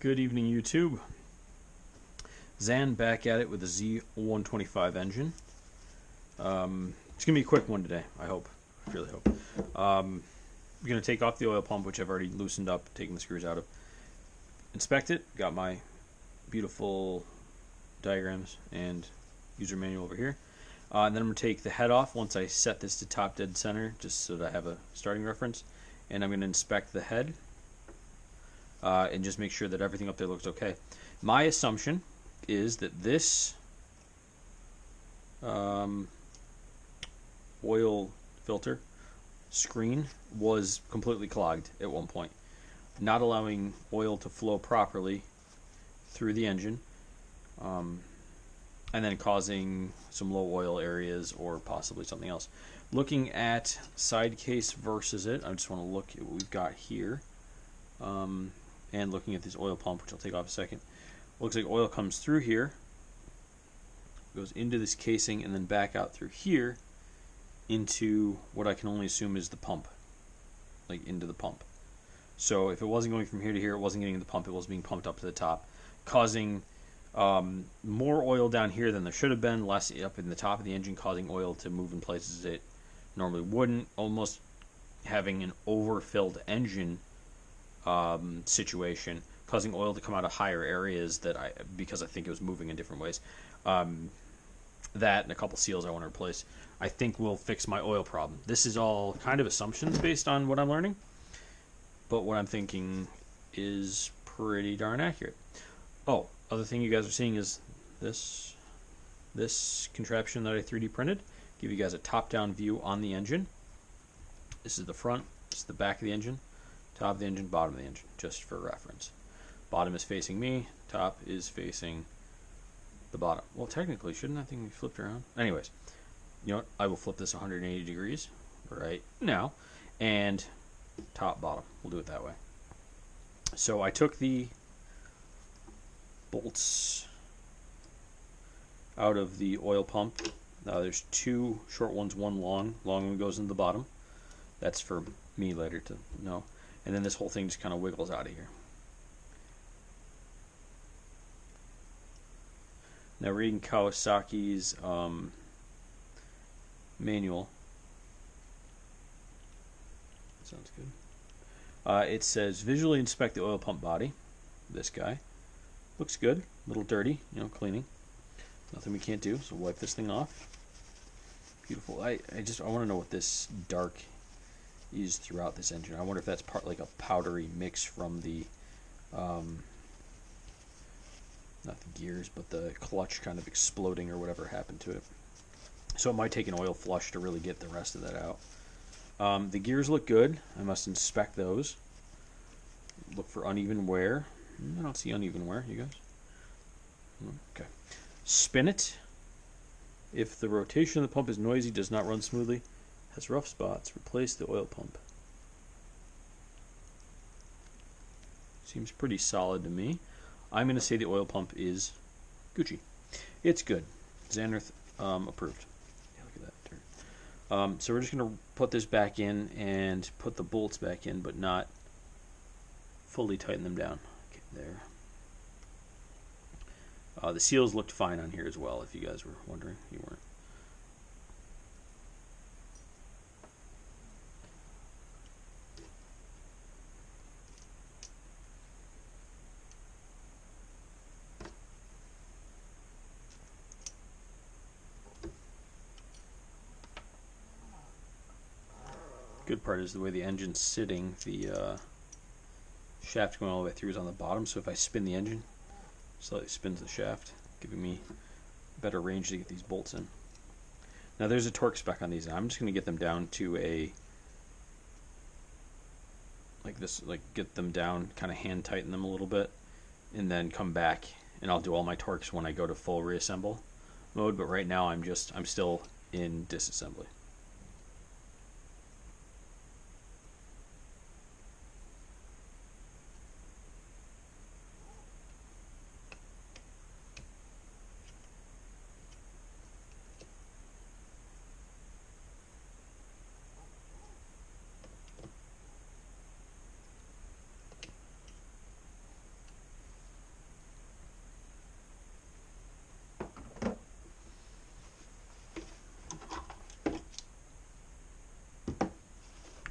Good evening, YouTube. Zan back at it with the Z125 engine. It's going to be a quick one today, I hope. I really hope. I'm going to take off the oil pump, which I've already loosened up, taking the screws out of. Inspect it. Got my beautiful diagrams and user manual over here. And then I'm going to take the head off once I set this to top dead center, just so that I have a starting reference. And I'm going to inspect the head. And just make sure that everything up there looks okay. My assumption is that this oil filter screen was completely clogged at one point, not allowing oil to flow properly through the engine, and then causing some low oil areas or possibly something else. Looking at side case versus it, I just want to look at what we've got here. And looking at this oil pump, which I'll take off a second, looks like oil comes through here, goes into this casing, and then back out through here into what I can only assume is the pump, like into the pump. So if it wasn't going from here to here, it wasn't getting the pump, it was being pumped up to the top, causing more oil down here than there should have been, less up in the top of the engine, causing oil to move in places it normally wouldn't, almost having an overfilled engine situation, causing oil to come out of higher areas because I think it was moving in different ways. That and a couple seals I want to replace, I think will fix my oil problem. This is all kind of assumptions based on what I'm learning, but what I'm thinking is pretty darn accurate. Oh, other thing you guys are seeing is this contraption that I 3D printed. Give you guys a top-down view on the engine. This is the front, this is the back of the engine. Top of the engine, bottom of the engine, just for reference. Bottom is facing me, top is facing the bottom. Well, technically, shouldn't that thing be flipped around? Anyways, you know what? I will flip this 180 degrees right now, and top, bottom. We'll do it that way. So I took the bolts out of the oil pump. Now there's two short ones, one long. Long one goes into the bottom. That's for me later to know. And then this whole thing just kind of wiggles out of here. Now reading Kawasaki's manual. Sounds good. It says, visually inspect the oil pump body. This guy. Looks good. A little dirty, cleaning. Nothing we can't do, so wipe this thing off. Beautiful. I want to know what this dark is throughout this engine. I wonder if that's part like a powdery mix from the not the gears, but the clutch kind of exploding or whatever happened to it. So it might take an oil flush to really get the rest of that out. The gears look good. I must inspect those. Look for uneven wear. I don't see uneven wear, you guys. Okay. Spin it. If the rotation of the pump is noisy, does not run smoothly, has rough spots, replace the oil pump. Seems pretty solid to me. I'm going to say the oil pump is Gucci. It's good. Zanrith approved. Yeah, look at that dirt. So we're just going to put this back in and put the bolts back in, but not fully tighten them down. Okay, there. The seals looked fine on here as well, if you guys were wondering. You weren't. Good part is the way the engine's sitting, the shaft going all the way through is on the bottom, so if I spin the engine, slightly spins the shaft, giving me better range to get these bolts in. Now there's a torque spec on these, and I'm just going to get them down to a, like this, like get them down, kind of hand tighten them a little bit, and then come back, and I'll do all my torques when I go to full reassemble mode, but right now I'm still in disassembly.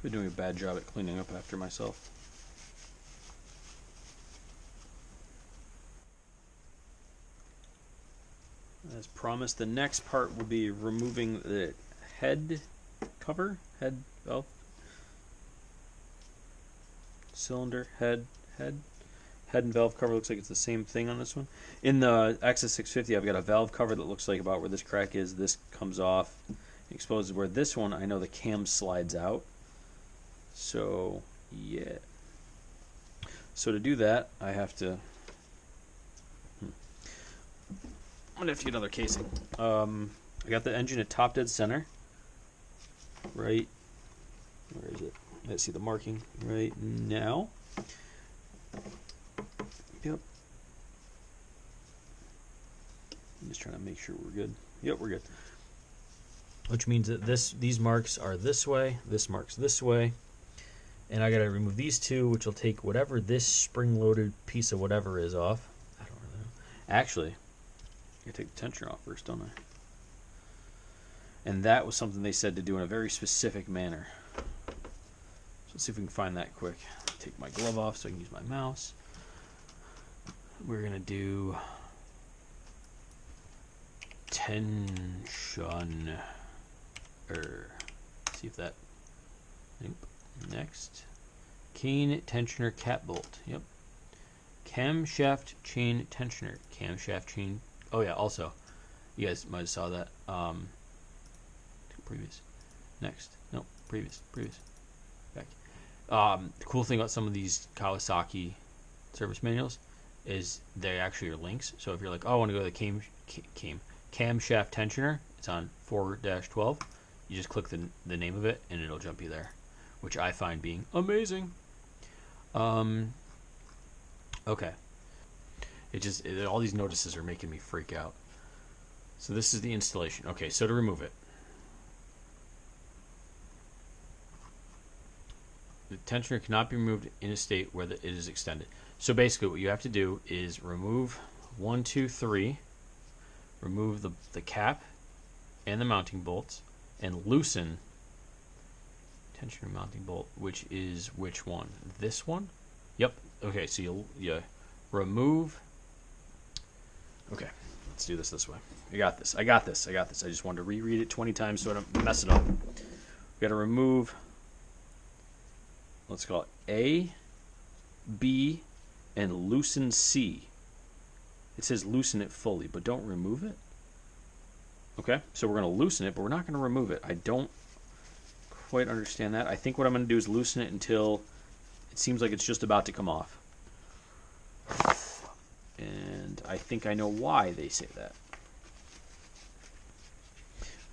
Been doing a bad job at cleaning up after myself. As promised, the next part will be removing the head cover, head valve, cylinder, head and valve cover. Looks like it's the same thing on this one. In the XS650, I've got a valve cover that looks like about where this crack is. This comes off, exposes where this one, I know the cam slides out. So, yeah. So to do that, I have to... I'm going to have to get another casing. I got the engine at top dead center. Right. Where is it? Let's see the marking right now. Yep. I'm just trying to make sure we're good. Yep, we're good. Which means that these marks are this way, this mark's this way. And I got to remove these two, which will take whatever this spring-loaded piece of whatever is off. I don't really know. Actually, I take the tensioner off first, don't I? And that was something they said to do in a very specific manner. So let's see if we can find that quick. Take my glove off so I can use my mouse. We're going to do tensioner. See if that... Nope. Next. Cane tensioner cap bolt. Yep. Camshaft chain tensioner. Camshaft chain... Oh yeah, also, you guys might have saw that. Previous. Next. Nope. Previous. Back. The cool thing about some of these Kawasaki service manuals is they actually are links. So if you're like, oh, I want to go to the camshaft tensioner, it's on 4-12. You just click the name of it and it'll jump you there, which I find being amazing. Okay. All these notices are making me freak out. So this is the installation. Okay, so to remove it. The tensioner cannot be removed in a state where it is extended. So basically what you have to do is remove 1, 2, 3, remove the cap and the mounting bolts, and loosen tensioner mounting bolt, which is which one? This one? Yep. Okay, so you remove... Okay, let's do this way. I got this. I just wanted to reread it 20 times so I don't mess it up. We got to remove, let's call it A, B, and loosen C. It says loosen it fully, but don't remove it. Okay, so we're going to loosen it, but we're not going to remove it. I don't quite understand that. I think what I'm going to do is loosen it until it seems like it's just about to come off. And I think I know why they say that.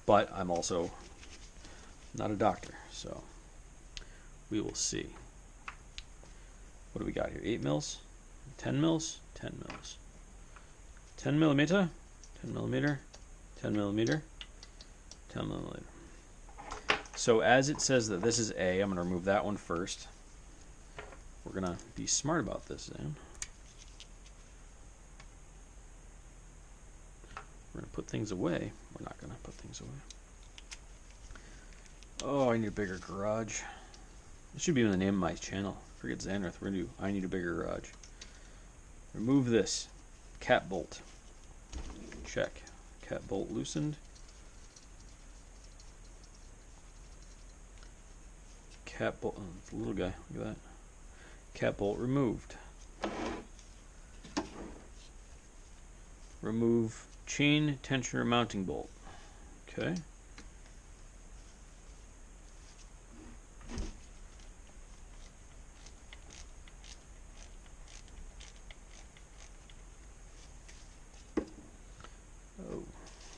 But I'm also not a doctor, so we will see. What do we got here? 8 mils? 10 mils? 10 mils. 10 millimeter? 10 millimeter? 10 millimeter? 10 millimeter. So as it says that this is A, I'm going to remove that one first. We're going to be smart about this then. We're going to put things away. We're not going to put things away. Oh, I need a bigger garage. This should be in the name of my channel. Forget Zanrith. We're going to do I need a bigger garage. Remove this. Cap bolt. Check. Cap bolt loosened. Cap bolt. Oh, it's a little guy. Look at that. Cap bolt removed. Remove chain tensioner mounting bolt. Okay.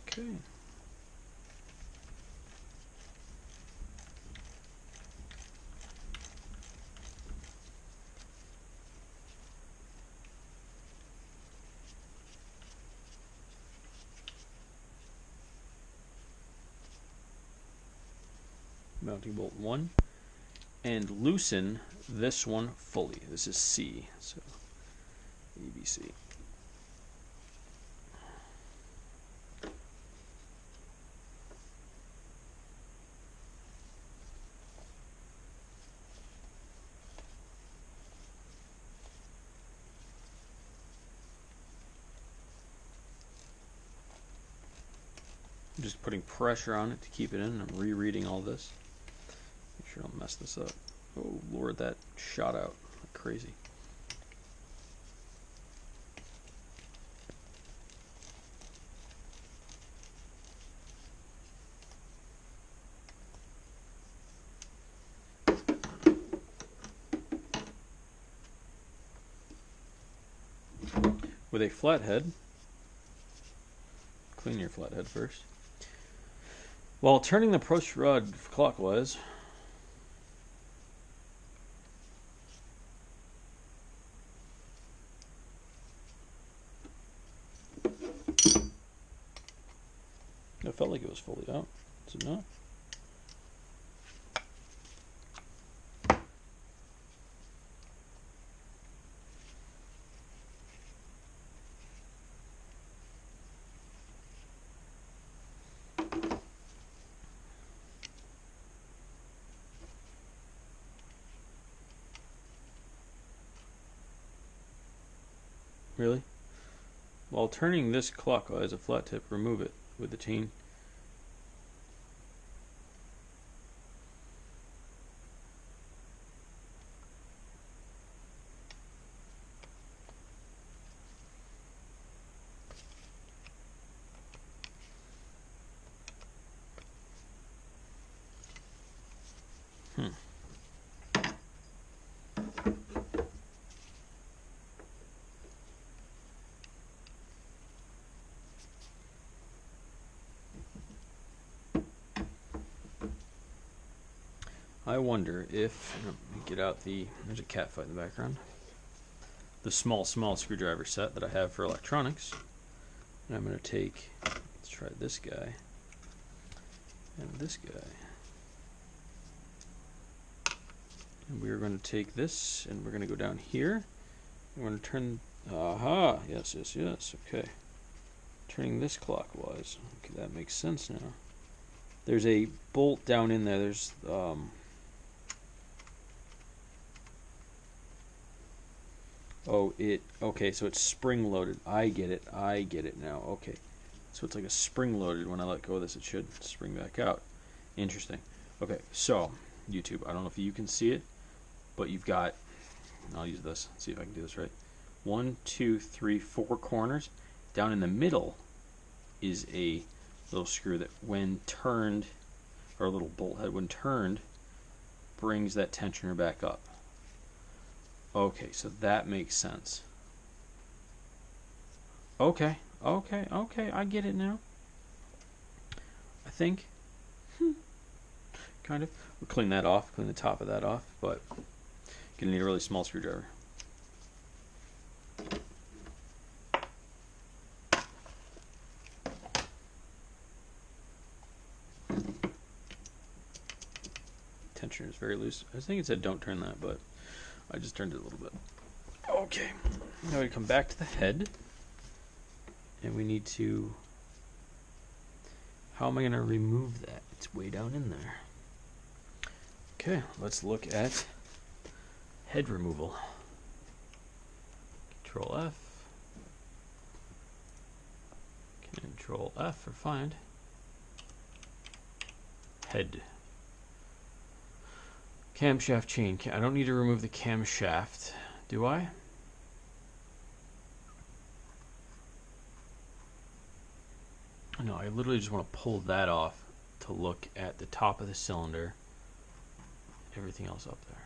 Okay. Mounting bolt 1, and loosen this one fully. This is C, so ABC. I'm just putting pressure on it to keep it in. I'm rereading all this. Make sure I don't mess this up. Oh Lord, that shot out like crazy. With a flathead, clean your flathead first. While turning the approach rod clockwise, it felt like it was fully out. Is it not? Really? While turning this clockwise, a flat tip, remove it with the chain. I wonder if, get out there's a cat fight in the background, the small screwdriver set that I have for electronics. And I'm going to take, let's try this guy, and this guy. And we're going to take this, and we're going to go down here. We're going to turn, aha, yes, okay. Turning this clockwise. Okay, that makes sense now. There's a bolt down in there. There's, okay, so it's spring loaded. I get it now. Okay. So it's like a spring loaded. When I let go of this, it should spring back out. Interesting. Okay, so YouTube, I don't know if you can see it, but you've got, I'll use this, see if I can do this right. 1, 2, 3, 4 corners. Down in the middle is a little screw that when turned, or a little bolt head when turned, brings that tensioner back up. Okay, so that makes sense. Okay, I get it now. I think. Kind of. We'll clean that off, clean the top of that off, but you're gonna need a really small screwdriver. Tensioner is very loose. I think it said don't turn that, but I just turned it a little bit. Okay, now we come back to the head, and we need to, how am I going to remove that? It's way down in there. Okay, let's look at head removal. Control F. Control F for find. Head. Camshaft chain. I don't need to remove the camshaft, do I? No, I literally just want to pull that off to look at the top of the cylinder. Everything else up there.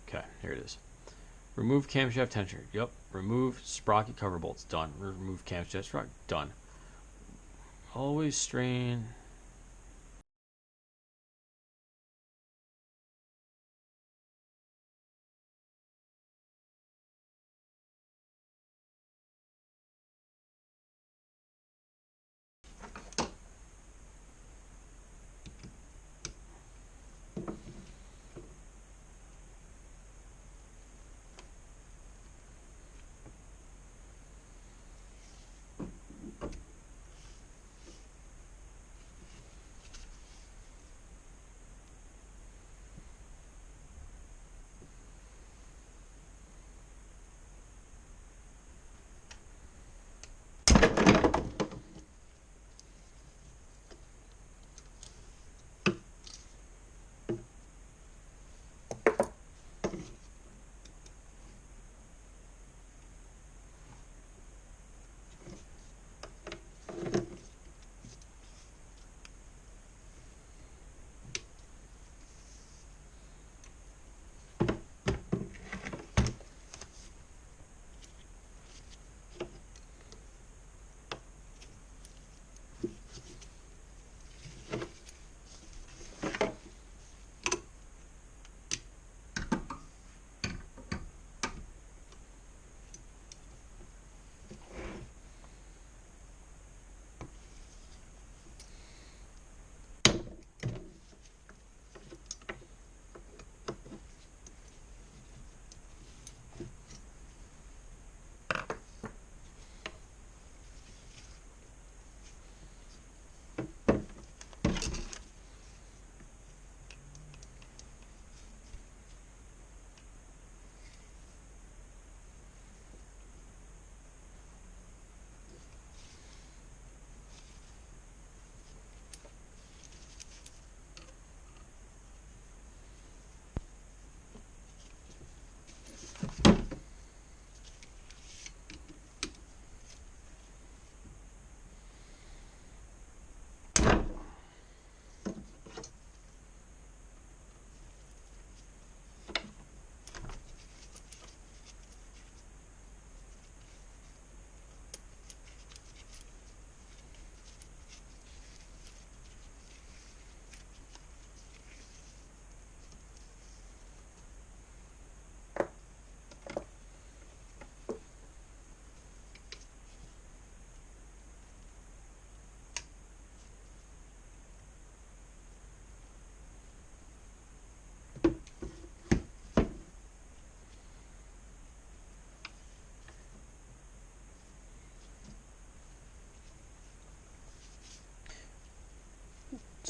Okay, here it is. Remove camshaft tensioner. Yep. Remove sprocket cover bolts. Done. Remove camshaft sprocket. Done. Always strain.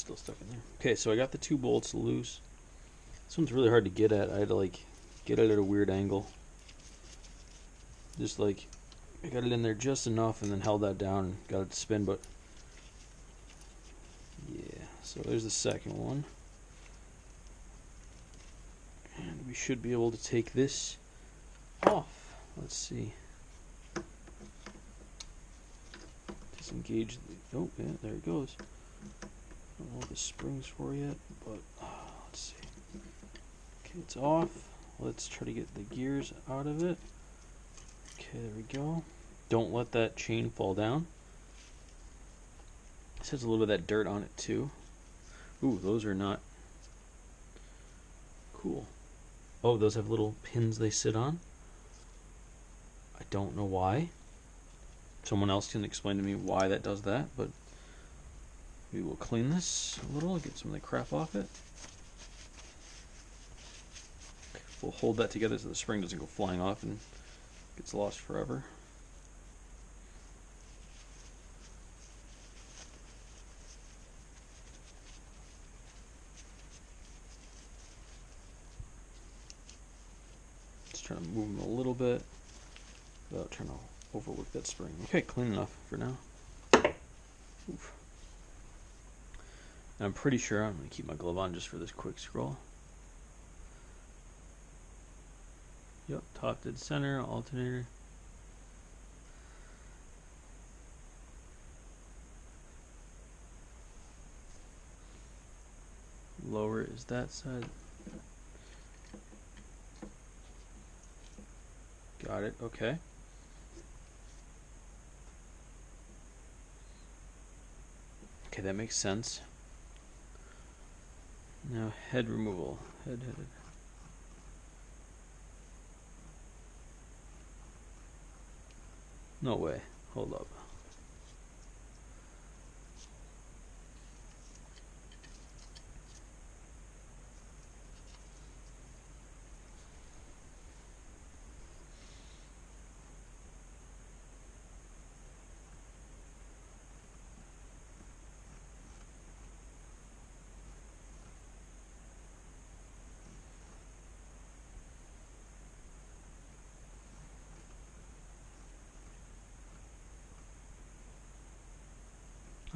still stuck in there. Okay, so I got the 2 bolts loose. This one's really hard to get at. I had to like get it at a weird angle. Just like I got it in there just enough and then held that down and got it to spin, but yeah, so there's the second one. And we should be able to take this off. Let's see. Disengage the, oh yeah, there it goes. I don't know what the spring's for yet, but let's see. Okay, it's off. Let's try to get the gears out of it. Okay, there we go. Don't let that chain fall down. This has a little bit of that dirt on it too. Ooh, those are not cool. Oh, those have little pins they sit on. I don't know why. Someone else can explain to me why that does that, but we will clean this a little, get some of the crap off it. Okay, we'll hold that together so the spring doesn't go flying off and gets lost forever. Just trying to move them a little bit without trying to overwork that spring. Okay, clean enough for now. Oof. And I'm pretty sure I'm going to keep my glove on just for this quick scroll. Yep, top dead center, alternator. Lower is that side. Got it, okay. Okay, that makes sense. Now head removal. Head. No way. Hold up.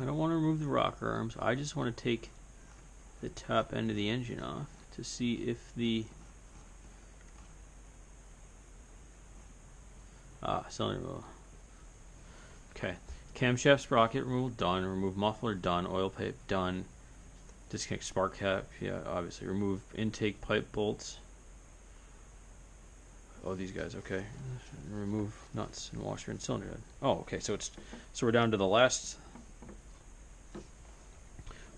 I don't want to remove the rocker arms. I just want to take the top end of the engine off to see if the cylinder removal. Okay, camshaft sprocket removal done. Remove muffler done. Oil pipe done. Disconnect spark cap. Yeah, obviously. Remove intake pipe bolts. Oh, these guys. Okay. Remove nuts and washer and cylinder head. Oh, okay. So we're down to the last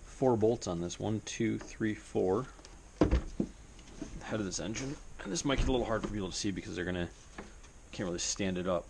4 bolts on this. 1, 2, 3, 4. The head of this engine. And this might get a little hard for people to see because they're gonna can't really stand it up.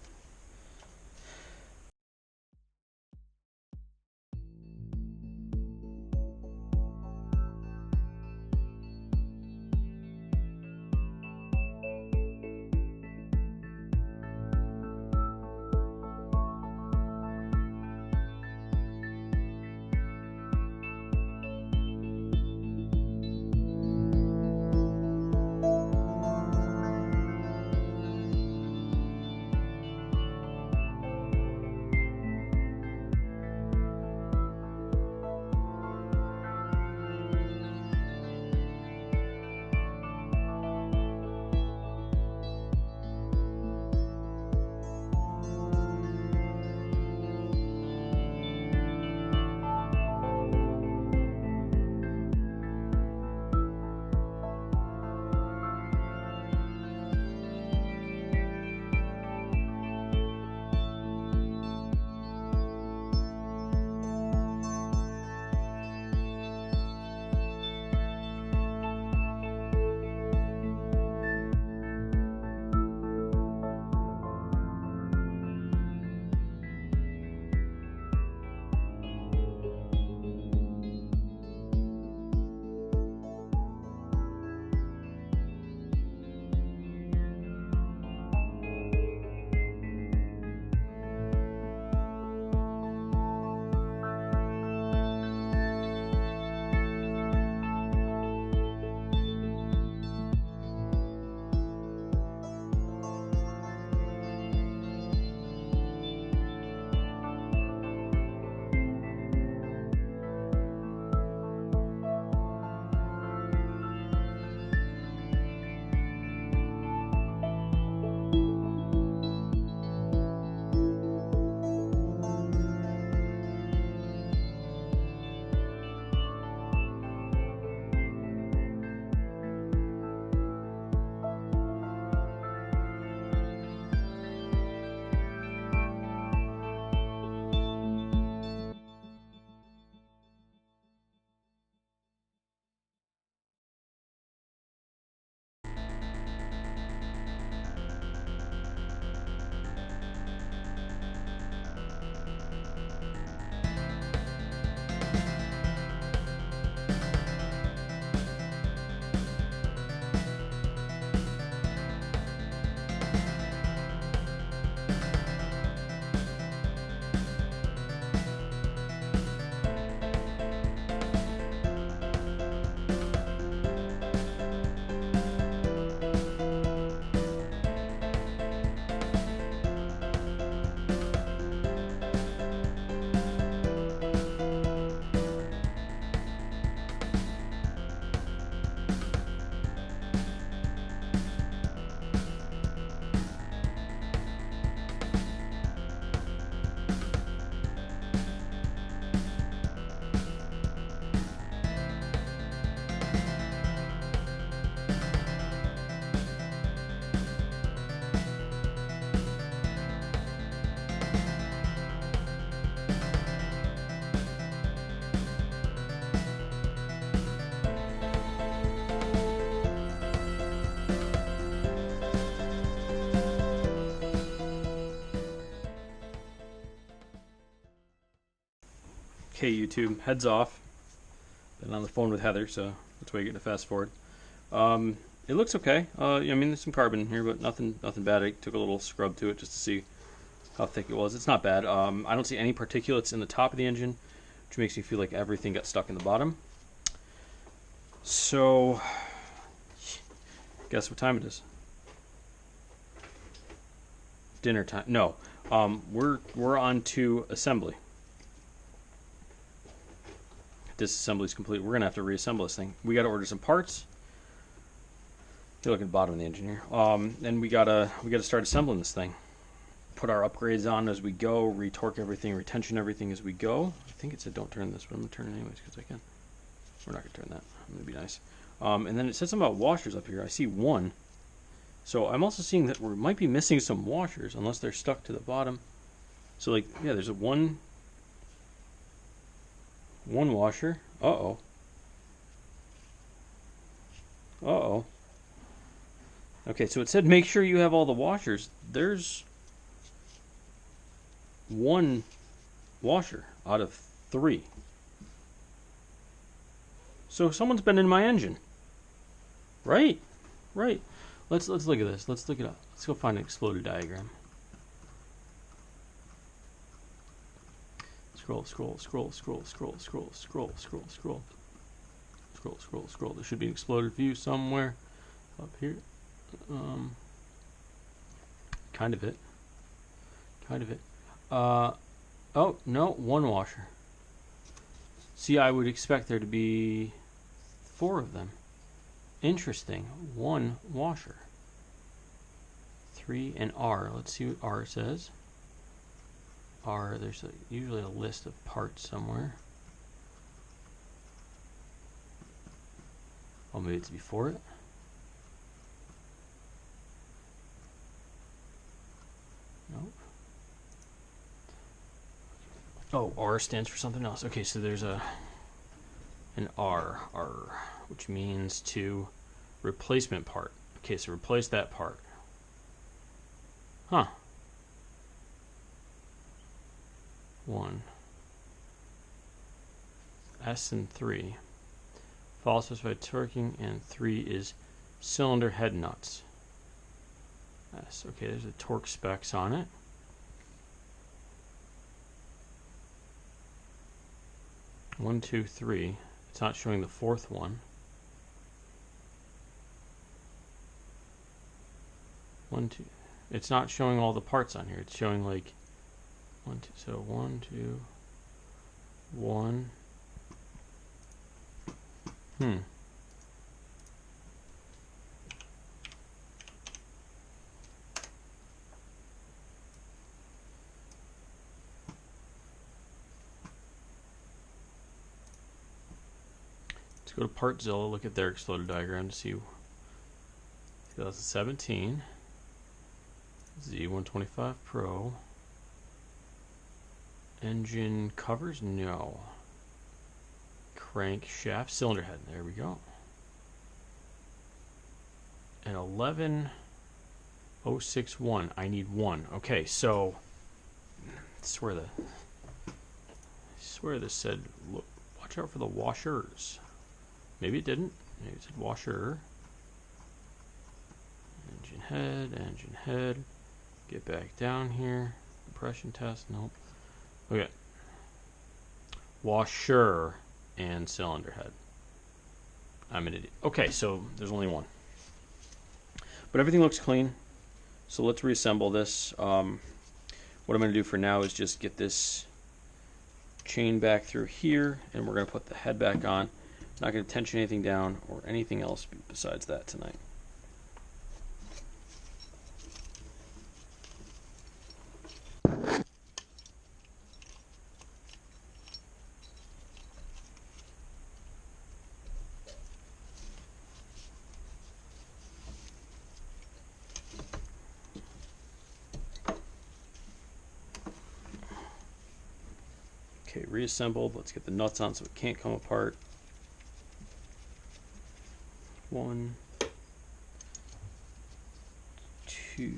Okay, YouTube, heads off. Been on the phone with Heather, so that's why you're getting a fast forward. It looks okay. I mean, there's some carbon in here, but nothing bad. I took a little scrub to it just to see how thick it was. It's not bad. I don't see any particulates in the top of the engine, which makes me feel like everything got stuck in the bottom. So, guess what time it is? Dinner time. No, we're on to assembly. Disassembly is complete. We're gonna have to reassemble this thing. We got to order some parts. You look at the bottom of the engine here. And we gotta start assembling this thing. Put our upgrades on as we go. Retorque everything, retention everything as we go. I think it said don't turn this, but I'm gonna turn it anyways because I can. We're not gonna turn that. I'm gonna be nice. And then it said something about washers up here. I see one. So I'm also seeing that we might be missing some washers unless they're stuck to the bottom. So like, yeah, there's a one washer. Uh-oh. Uh-oh. Okay, so it said make sure you have all the washers. There's one washer out of 3. So someone's been in my engine. Right. Right. Let's look at this. Let's look it up. Let's go find an exploded diagram. Scroll. There should be an exploded view somewhere up here. Kind of it. Oh, no, one washer. See, I would expect there to be 4 of them. Interesting. 1 washer. 3 and R. Let's see what R says. R, there's usually a list of parts somewhere. Oh, maybe it's before it. Nope. Oh, R stands for something else. Okay, so there's an R, which means to replacement part. Okay, so replace that part. Huh. 1. S and 3. Follow specified torquing, and 3 is cylinder head nuts. S. Okay, there's the torque specs on it. One, 2, 3. It's not showing the 4th one. 1, 2. It's not showing all the parts on here. It's showing like 1, 2. So 1, 2, 1. Let's go to Partzilla, look at their exploded diagram to see 2017 Z125 Pro. Engine covers? No. Crank shaft cylinder head. There we go. And 11061. I need 1. Okay, so I swear this said look, watch out for the washers. Maybe it didn't. Maybe it said washer. Engine head. Get back down here. Compression test. Nope. Okay. Washer and cylinder head. I'm an idiot. Okay, so there's only 1. But everything looks clean. So let's reassemble this. What I'm going to do for now is just get this chain back through here, and we're going to put the head back on. Not going to tension anything down or anything else besides that tonight. Okay, reassembled. Let's get the nuts on so it can't come apart. 1, 2.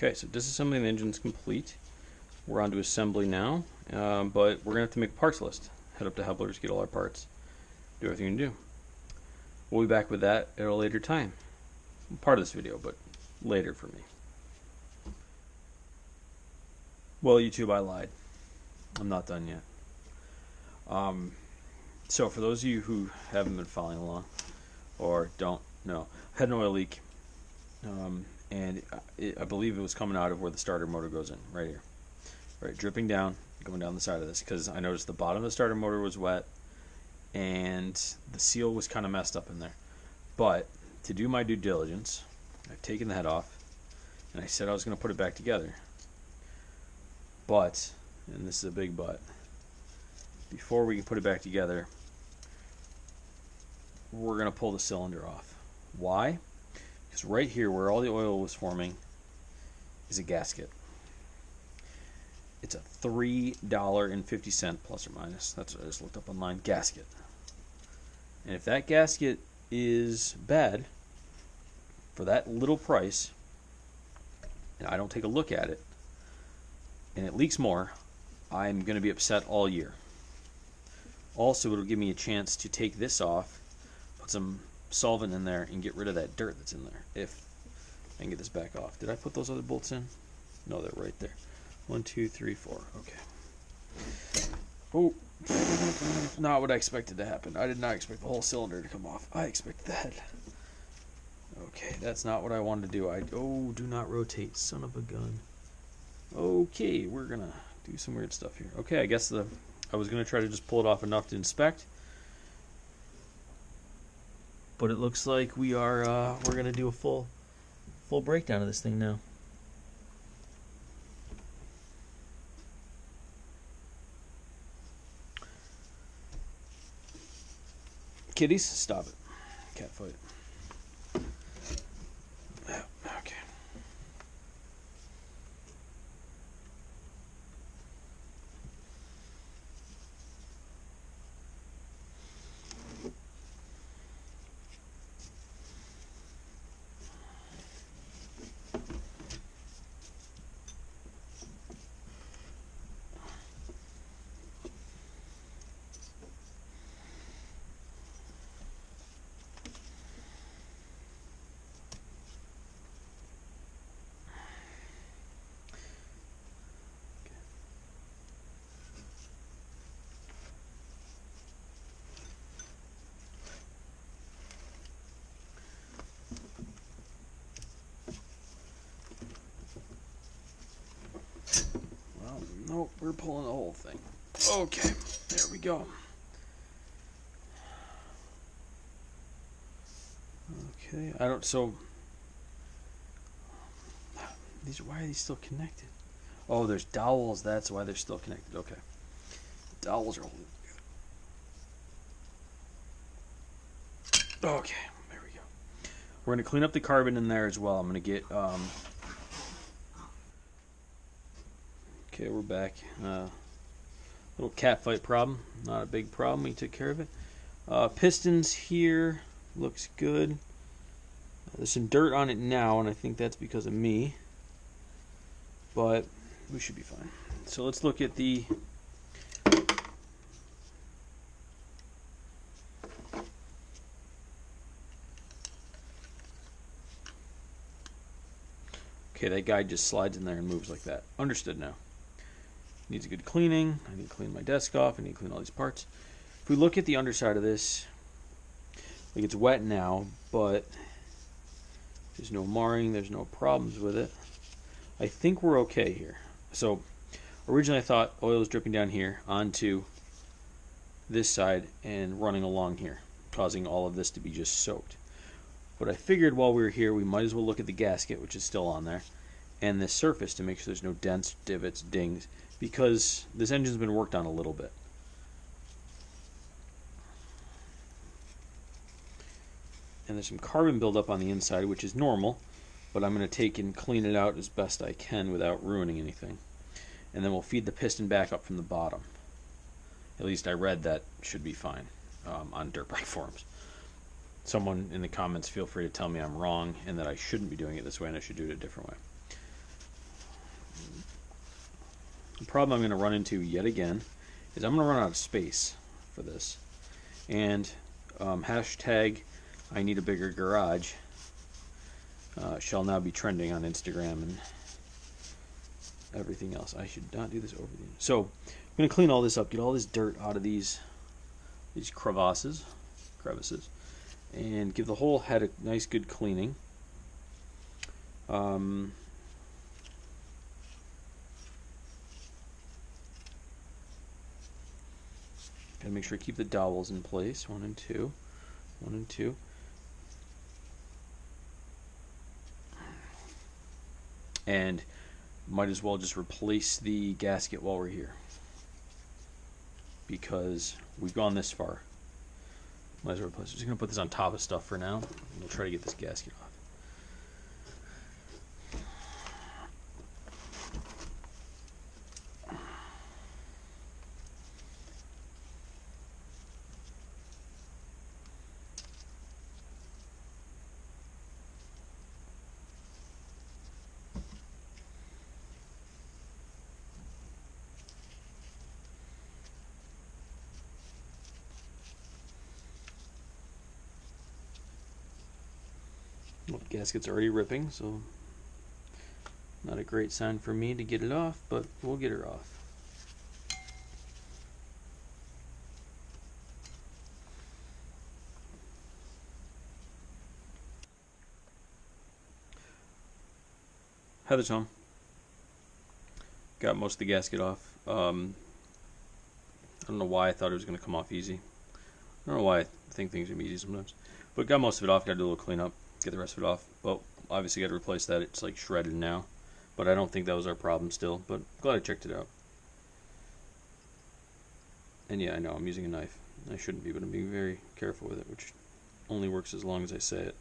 Okay, so disassembling the engine is complete. We're on to assembly now, but we're going to have to make a parts list. Head up to Hepler's, get all our parts, do everything you can do. We'll be back with that at a later time. Part of this video, but later for me. Well, YouTube, I lied. I'm not done yet. So for those of you who haven't been following along or don't know, I had an oil leak, and I believe it was coming out of where the starter motor goes in, right here. Right, dripping down, going down the side of this, because I noticed the bottom of the starter motor was wet and the seal was kind of messed up in there. But to do my due diligence, I've taken the head off and I said I was going to put it back together. But, and this is a big but, before we can put it back together, we're going to pull the cylinder off. Why? Because right here where all the oil was forming is a gasket. It's a $3.50 plus or minus, that's what I just looked up online, gasket. And if that gasket is bad for that little price, and I don't take a look at it, and it leaks more, I'm going to be upset all year. Also, it'll give me a chance to take this off, put some solvent in there, and get rid of that dirt that's in there, if I can get this back off. Did I put those other bolts in? No, they're right there. 1, 2, 3, 4. Okay. Oh, not what I expected to happen. I did not expect the whole cylinder to come off. I expected that. Okay, that's not what I wanted to do. Oh, do not rotate, son of a gun. Okay, we're gonna do some weird stuff here. Okay, I guess I was gonna try to just pull it off enough to inspect, but it looks like we're gonna do a full breakdown of this thing now. Kitties, stop it. Cat fight. Okay. Nope, we're pulling the whole thing. Okay, there we go. Okay, so why are these still connected? Oh, there's dowels, that's why they're still connected. Okay. Dowels are holding together. Okay, there we go. We're going to clean up the carbon in there as well. I'm going to get okay, we're back. Little cat fight problem. Not a big problem. We took care of it. Pistons here. Looks good. There's some dirt on it now, and I think that's because of me. But we should be fine. So let's look at the... Okay, that guide just slides in there and moves like that. Understood now. Needs a good cleaning. I need to clean my desk off. I need to clean all these parts. If we look at the underside of this, like it's wet now, but there's no marring, there's no problems with it. I think we're okay here. So originally I thought oil was dripping down here onto this side and running along here, causing all of this to be just soaked. But I figured while we were here, we might as well look at the gasket, which is still on there, and this surface to make sure there's no dents, divots, dings, because this engine's been worked on a little bit. And there's some carbon buildup on the inside, which is normal, but I'm going to take and clean it out as best I can without ruining anything. And then we'll feed the piston back up from the bottom. At least I read that should be fine on dirt bike forums. Someone in the comments, feel free to tell me I'm wrong and that I shouldn't be doing it this way and I should do it a different way. The problem I'm going to run into yet again is I'm going to run out of space for this. And hashtag I need a bigger garage shall now be trending on Instagram and everything else. I should not do this over the. So I'm going to clean all this up, get all this dirt out of these crevices, and give the whole head a nice good cleaning. Gotta make sure I keep the dowels in place, 1 and 2, 1 and 2. And might as well just replace the gasket while we're here, because we've gone this far. Might as well replace it. Just gonna put this on top of stuff for now. We'll try to get this gasket off. Well, the gasket's already ripping, so not a great sign for me to get it off, but we'll get her off. Heather's home. Got most of the gasket off. I don't know why I thought it was going to come off easy. I don't know why I think things are easy sometimes. But got most of it off. Got to do a little cleanup. Get the rest of it off. Well, obviously got to replace that. It's like shredded now. But I don't think that was our problem still. But glad I checked it out. And yeah, I know I'm using a knife. I shouldn't be, but I'm being very careful with it, which only works as long as I say it.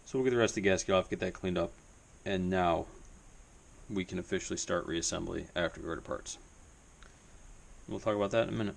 So we'll get the rest of the gasket off, get that cleaned up, and now we can officially start reassembly after we order parts. We'll talk about that in a minute.